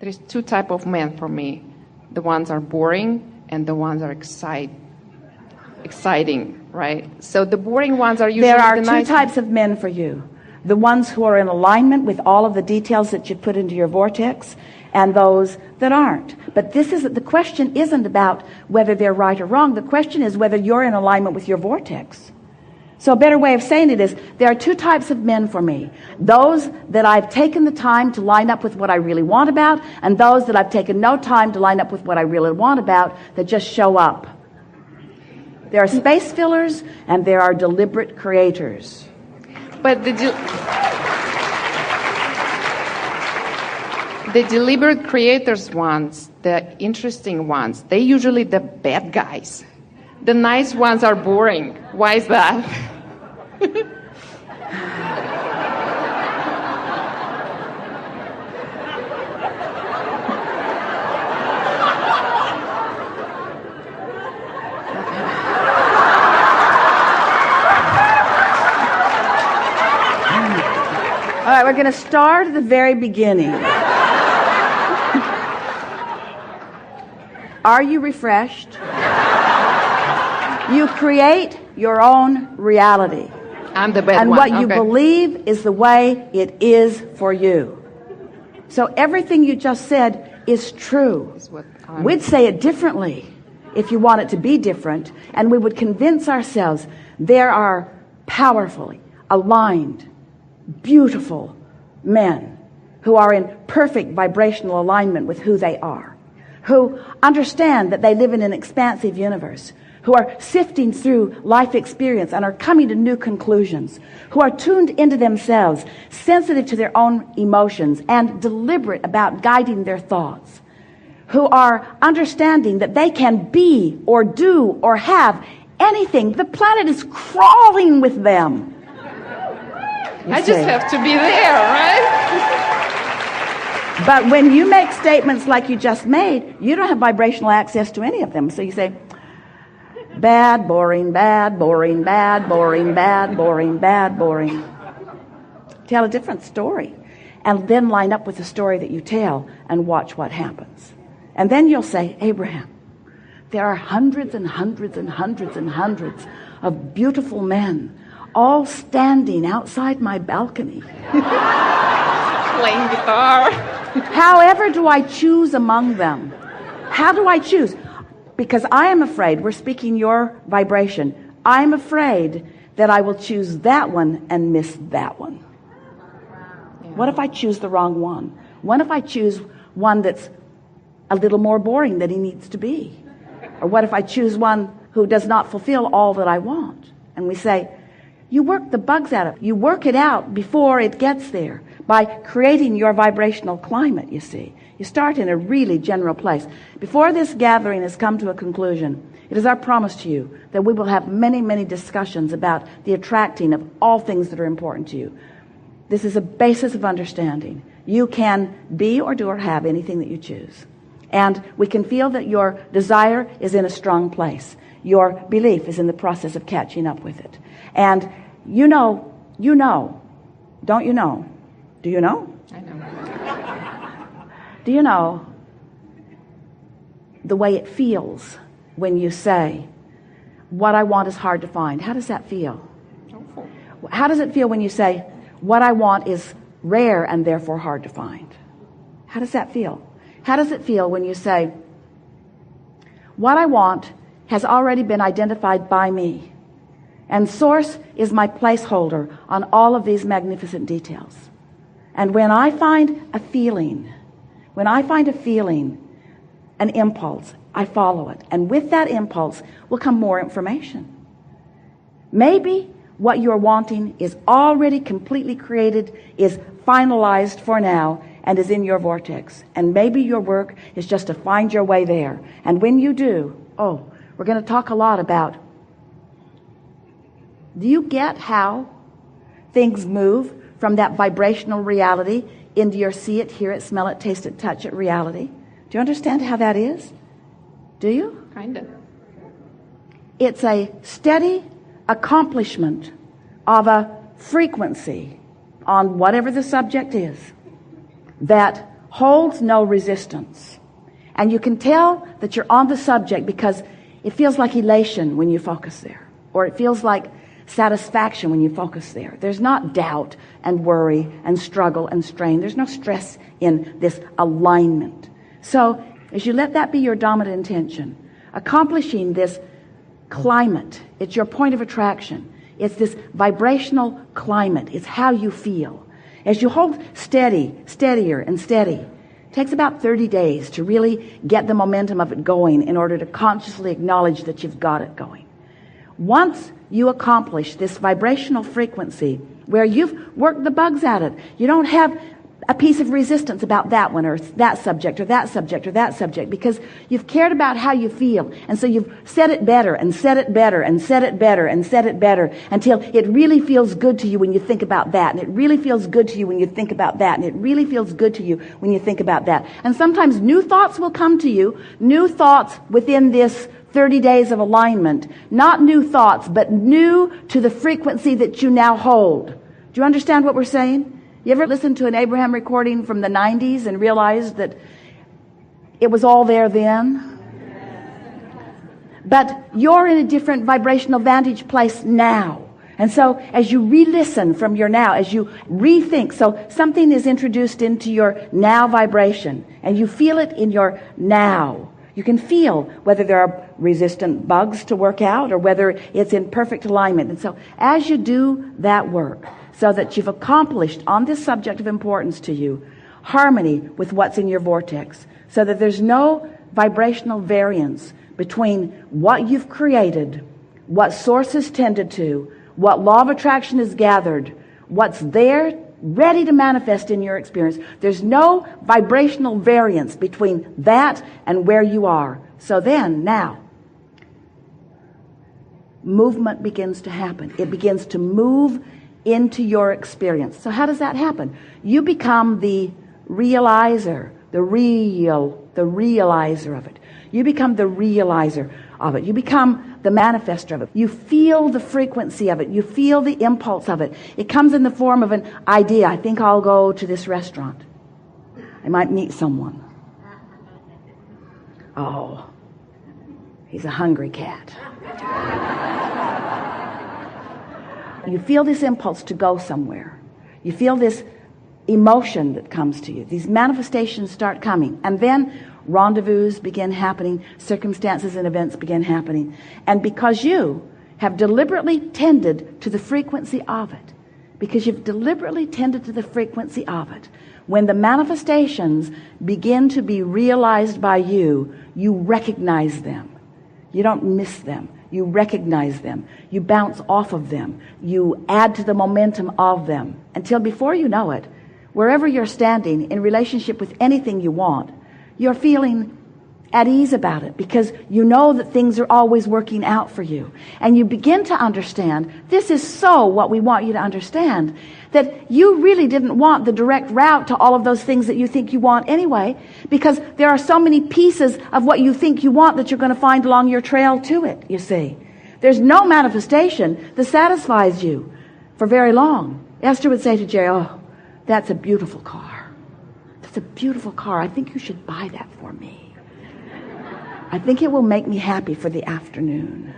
There is two types of men for me. The ones are boring and the ones are exciting, right? So the boring ones are usually There are the two types of men for you. The ones who are in alignment with all of the details that you put into your vortex, and those that aren't. But the question isn't about whether they're right or wrong. The question is whether you're in alignment with your vortex. So a better way of saying it is, there are two types of men for me. Those that I've taken the time to line up with what I really want about, and those that I've taken no time to line up with what I really want about, that just show up. There are space fillers and there are deliberate creators. But the deliberate creators ones, the interesting ones, they're usually the bad guys. The nice ones are boring. Why is that? All right, we're going to start at the very beginning. Are you refreshed? You create your own reality. I'm the bad and one. What you Okay. believe is the way it is for you. So everything you just said is true. We'd say it differently if you want it to be different, and we would convince ourselves there are powerfully aligned, beautiful men who are in perfect vibrational alignment with who they are, who understand that they live in an expansive universe, who are sifting through life experience and are coming to new conclusions, who are tuned into themselves, sensitive to their own emotions, and deliberate about guiding their thoughts, who are understanding that they can be or do or have anything. The planet is crawling with them. I just have to be there, right? But when you make statements like you just made, you don't have vibrational access to any of them. So you say, bad, boring, bad, boring, bad, boring, bad, boring, bad, boring. Tell a different story. And then line up with the story that you tell and watch what happens. And then you'll say, Abraham, there are hundreds and hundreds and hundreds and hundreds of beautiful men all standing outside my balcony. Playing guitar. However do I choose among them? How do I choose? Because I am afraid, we're speaking your vibration, I'm afraid that I will choose that one and miss that one. Yeah. What if I choose the wrong one? What if I choose one that's a little more boring than he needs to be? Or what if I choose one who does not fulfill all that I want? And we say, you work the bugs out of it. You work it out before it gets there by creating your vibrational climate, you see. You start in a really general place. Before this gathering has come to a conclusion, it is our promise to you that we will have many, many discussions about the attracting of all things that are important to you. This is a basis of understanding. You can be or do or have anything that you choose. And we can feel that your desire is in a strong place. Your belief is in the process of catching up with it. And you know, don't you know? Do you know? I know. Do you know the way it feels when you say, what I want is hard to find? How does that feel? Awful. How does it feel when you say, what I want is rare and therefore hard to find? How does that feel? How does it feel when you say, what I want has already been identified by me, and Source is my placeholder on all of these magnificent details? And when I find a feeling, an impulse, I follow it. And with that impulse will come more information. Maybe what you're wanting is already completely created, is finalized for now, and is in your vortex. And maybe your work is just to find your way there. And when you do, we're going to talk a lot about, do you get how things move from that vibrational reality into your see it, hear it, smell it, taste it, touch it reality? Do you understand how that is? Do you? Kind of. It's a steady accomplishment of a frequency on whatever the subject is that holds no resistance. And you can tell that you're on the subject because it feels like elation when you focus there, or it feels like satisfaction when you focus there. There's not doubt and worry and struggle and strain. There's no stress in this alignment. So as you let that be your dominant intention, accomplishing this climate, it's your point of attraction. It's this vibrational climate. It's how you feel. As you hold steady, steadier and steady, it takes about 30 days to really get the momentum of it going in order to consciously acknowledge that you've got it going. Once you accomplish this vibrational frequency where you've worked the bugs at it, you don't have a piece of resistance about that one or that subject or that subject or that subject, because you've cared about how you feel. And so you've said it better and said it better and said it better and said it better until it really feels good to you when you think about that. And it really feels good to you when you think about that. And it really feels good to you when you think about that. And sometimes new thoughts will come to you, new thoughts within this 30 days of alignment, not new thoughts, but new to the frequency that you now hold. Do you understand what we're saying? You ever listened to an Abraham recording from the 90s and realized that it was all there then? But you're in a different vibrational vantage place now. And so as you re-listen from your now, as you rethink, so something is introduced into your now vibration, and you feel it in your now. You can feel whether there are resistant bugs to work out or whether it's in perfect alignment. And so as you do that work, so that you've accomplished on this subject of importance to you, harmony with what's in your vortex, so that there's no vibrational variance between what you've created, what source has tended to, what law of attraction has gathered, what's there ready to manifest in your experience. There's no vibrational variance between that and where you are. So then, now, movement begins to happen. It begins to move into your experience. So how does that happen? You become the realizer, the realizer of it. You become the realizer of it. You become the manifester of it. You feel the frequency of it. You feel the impulse of it. It comes in the form of an idea. I think I'll go to this restaurant. I might meet someone. Oh, he's a hungry cat. You feel this impulse to go somewhere. You feel this emotion that comes to you. These manifestations start coming. And then rendezvous begin happening. Circumstances and events begin happening. And because you have deliberately tended to the frequency of it, because you've deliberately tended to the frequency of it, when the manifestations begin to be realized by you, you recognize them. You don't miss them. You recognize them. You bounce off of them. You add to the momentum of them until before you know it, wherever you're standing in relationship with anything you want, you're feeling at ease about it because you know that things are always working out for you. And you begin to understand, this is so what we want you to understand, that you really didn't want the direct route to all of those things that you think you want anyway, because there are so many pieces of what you think you want that you're going to find along your trail to it, you see. There's no manifestation that satisfies you for very long. Esther would say to Jerry, oh, that's a beautiful car. That's a beautiful car. I think you should buy that for me. I think it will make me happy for the afternoon.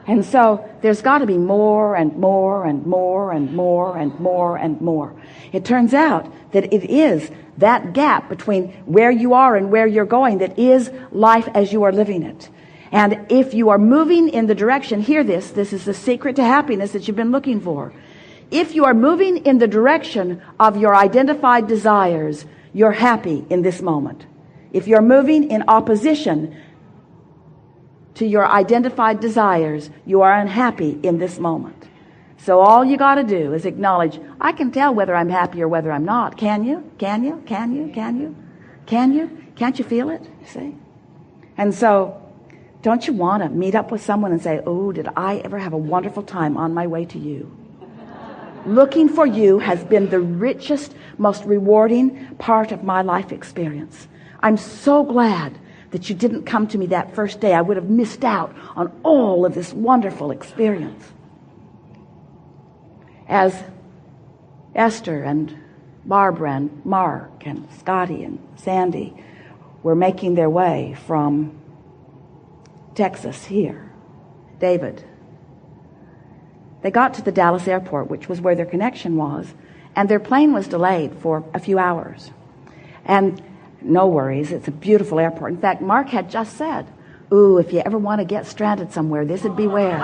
And so there's got to be more and more and more and more and more and more. It turns out that it is that gap between where you are and where you're going that is life as you are living it. And if you are moving in the direction, hear this is the secret to happiness that you've been looking for. If you are moving in the direction of your identified desires, you're happy in this moment. If you're moving in opposition to your identified desires, you are unhappy in this moment. So all you got to do is acknowledge, I can tell whether I'm happy or whether I'm not. Can you? Can you? Can you? Can you? Can you? Can't you feel it? See? And so, don't you want to meet up with someone and say, oh, did I ever have a wonderful time on my way to you? Looking for you has been the richest, most rewarding part of my life experience. I'm so glad that you didn't come to me that first day. I would have missed out on all of this wonderful experience. As Esther and Barbara and Mark and Scotty and Sandy were making their way from Texas here. David. They got to the Dallas airport, which was where their connection was, and their plane was delayed for a few hours. And no worries, it's a beautiful airport. In fact, Mark had just said, ooh, if you ever want to get stranded somewhere, this would be where.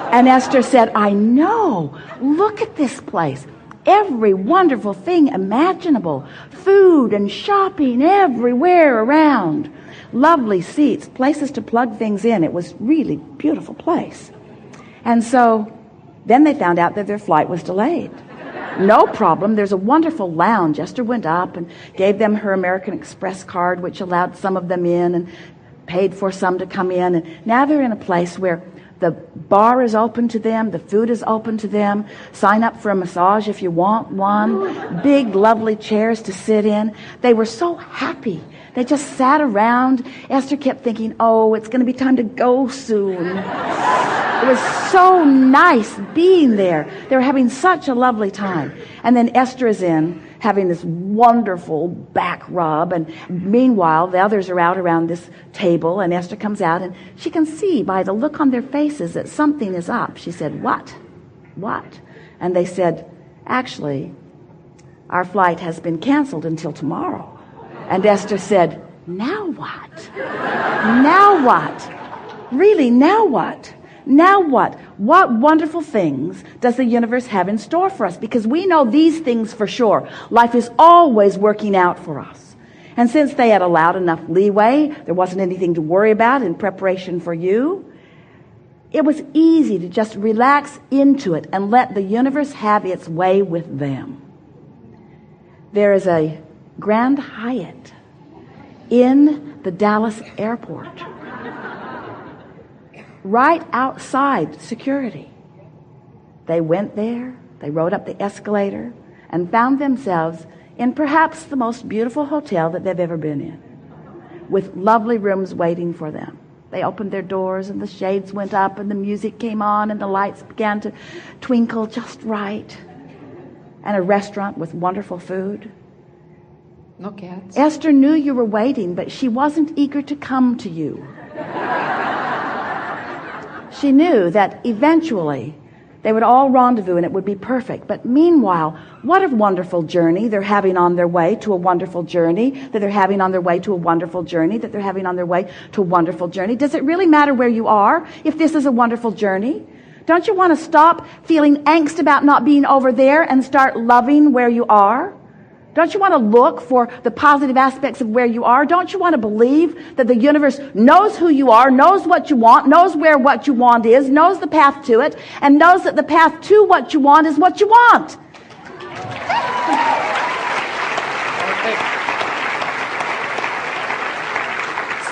And Esther said, I know, look at this place. Every wonderful thing imaginable. Food and shopping everywhere around. Lovely seats, places to plug things in. It was really beautiful place. And so then they found out that their flight was delayed. No problem. There's a wonderful lounge. Esther went up and gave them her American Express card, which allowed some of them in and paid for some to come in. And now they're in a place where the bar is open to them. The food is open to them. Sign up for a massage if you want one. Big, lovely chairs to sit in. They were so happy. They just sat around. Esther kept thinking, oh, it's going to be time to go soon. It was so nice being there. They were having such a lovely time. And then Esther is in, having this wonderful back rub. And meanwhile, the others are out around this table. And Esther comes out, and she can see by the look on their faces that something is up. She said, what? What? And they said, actually, our flight has been canceled until tomorrow. And Esther said, now what? Now what? Really, now what? Now what? What wonderful things does the universe have in store for us? Because we know these things for sure. Life is always working out for us. And since they had allowed enough leeway, there wasn't anything to worry about in preparation for you, it was easy to just relax into it and let the universe have its way with them. There is a Grand Hyatt in the Dallas airport, right outside security. They went there, they rode up the escalator, and found themselves in perhaps the most beautiful hotel that they've ever been in, with lovely rooms waiting for them. They opened their doors, and the shades went up, and the music came on, and the lights began to twinkle just right, and a restaurant with wonderful food. No cats. Esther knew you were waiting, but she wasn't eager to come to you. She knew that eventually they would all rendezvous and it would be perfect. But meanwhile, what a wonderful journey they're having on their way to a wonderful journey, that they're having on their way to a wonderful journey, that they're having on their way to a wonderful journey. Does it really matter where you are if this is a wonderful journey? Don't you want to stop feeling angst about not being over there and start loving where you are? Don't you want to look for the positive aspects of where you are? Don't you want to believe that the universe knows who you are, knows what you want, knows where what you want is, knows the path to it, and knows that the path to what you want is what you want?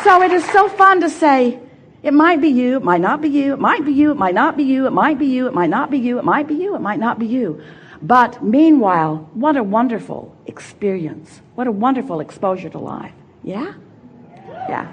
So it is so fun to say, it might be you, it might not be you, it might be you, it might not be you, it might be you, it might not be you, it might be you, it might not be you. But meanwhile, what a wonderful experience. What a wonderful exposure to life. Yeah? Yeah.